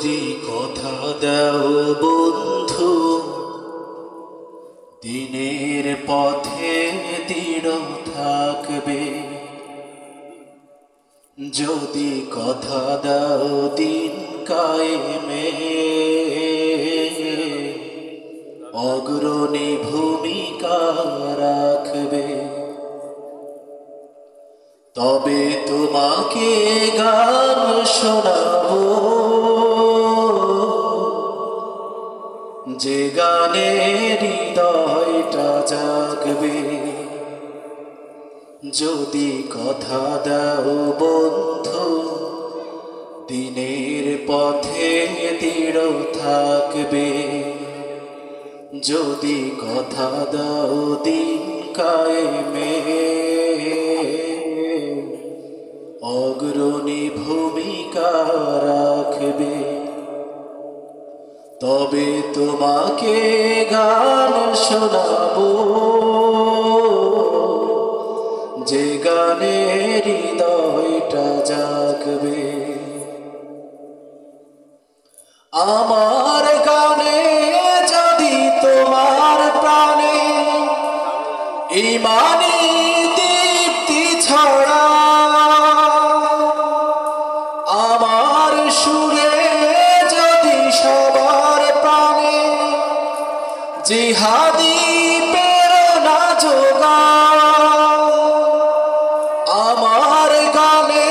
যদি কথা দাও বন্ধু দিনের পথে দৃঢ় থাকবে, যদি কথা দাও দিন কায়েমে অগ্রণী ভূমিকা রাখবে, তবে তোমাকে গান শোনাবো যে গানে হৃদয়টা জাগবে। যদি কথা দাও বন্ধু দিনের পথে দৃঢ় থাকবে, যদি কথা দাও দিন কায়েমে অগ্রণী ভূমিকা রাখবে, তবে তোমাকে গান শোনাবো যে গানে হৃদয়টা জাগবে। আমার গানে যদি তোমার প্রাণে ঈমানি দীপ্তি ছড়া, আমার সুরে যদি সবার প্রাণে জিহাদি প্রেরণা যোগা, আমার গানে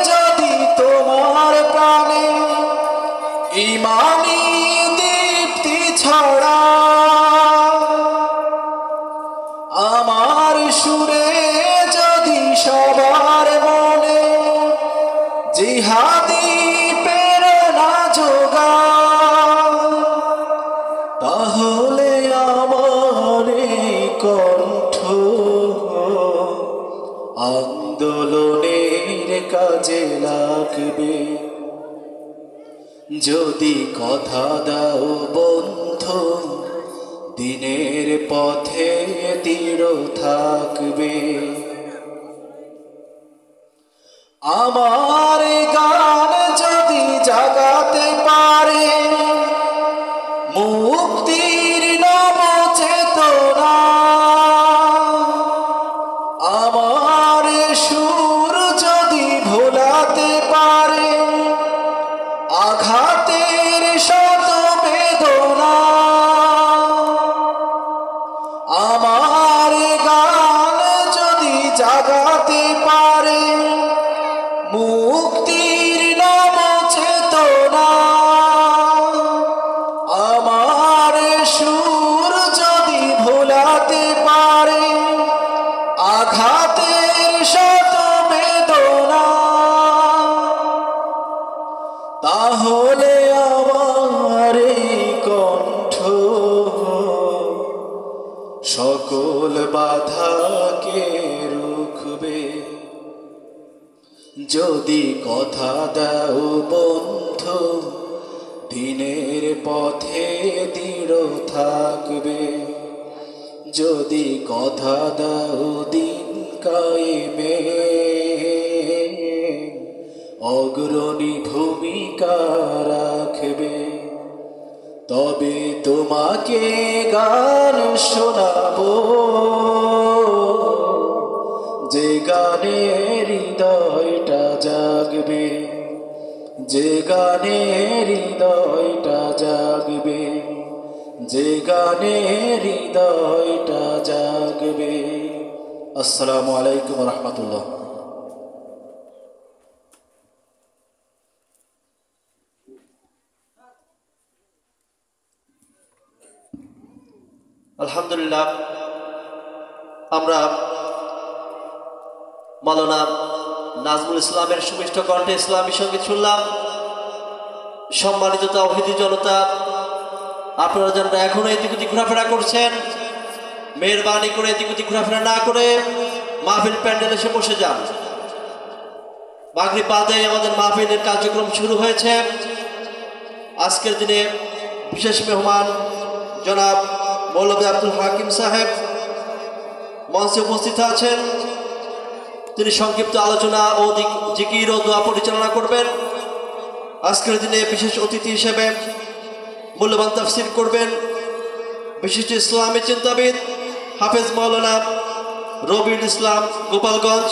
যদি তোমার প্রাণে ঈমানি দীপ্তি ছড়া, আমার সুরে যদি সবার মনে জিহাদি প্রেরণা যোগা, তাহলে আমার কণ্ঠ আন্দোলনের কাজে লাগবে। যদি কথা দাও বন্ধু দিনের পথে দৃঢ় থাকবে, আমার গান যদি জাগাতে পারে মুক্তির নব চেতনা, আমার সুর যদি ভোলাতে পারে আঘাতের শত বেদনা, আমার গান যদি জাগাতে পারে মুক্তির নব চেতনা, আমার সুর যদি ভোলাতে পারে আঘাতের শত বেদনা, তাহলে আমার কণ্ঠ সকল বাধাকে রুখবে। যদি কথা দাও বন্ধু দিনের পথে দৃঢ় থাকবে, যদি কথা দাও দিন কায়েমে অগ্রণী ভূমিকা রাখবে, তবে তোমাকে গান শোনাবো যে গানে হৃদয়টা জাগবে, যে গানে হৃদয়টা জাগবে, যে গানে হৃদয়টা জাগবে। আসসালামু আলাইকুম ওয়া রাহমাতুল্লাহ। আলহামদুলিল্লাহ, আমরা মাওলানা নাজমুল ইসলামের সুমিষ্ট কণ্ঠে ইসলামী সঙ্গীত শুনলাম। সম্মানিত তাওহীদি জনতা, আপনারা যারা এখনো এদিক ওদিক ঘোরাফেরা করছেন, মেহরবানি করে এদিক ওদিক ঘোরাফেরা না করে মাহফিল প্যান্ডেলে এসে বসে যান। মাগরিব বাদে আমাদের মাহফিলের কার্যক্রম শুরু হয়েছে। আজকের দিনে বিশেষ মেহমান জনাব মৌলভী আব্দুল হাকিম সাহেব মঞ্চে উপস্থিত আছেন। তিনি সংক্ষিপ্ত আলোচনা ও জিকির ও দোয়া পরিচালনা করবেন। আজকের দিনে বিশেষ অতিথি হিসেবে মূল্যবান তাফসীর করবেন বিশিষ্ট ইসলামী চিন্তাবিদ হাফেজ মাওলানা রবিউল ইসলাম গোপালগঞ্জ।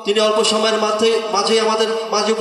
তিনি অল্প সময়ের মাঝে আমাদের মাঝে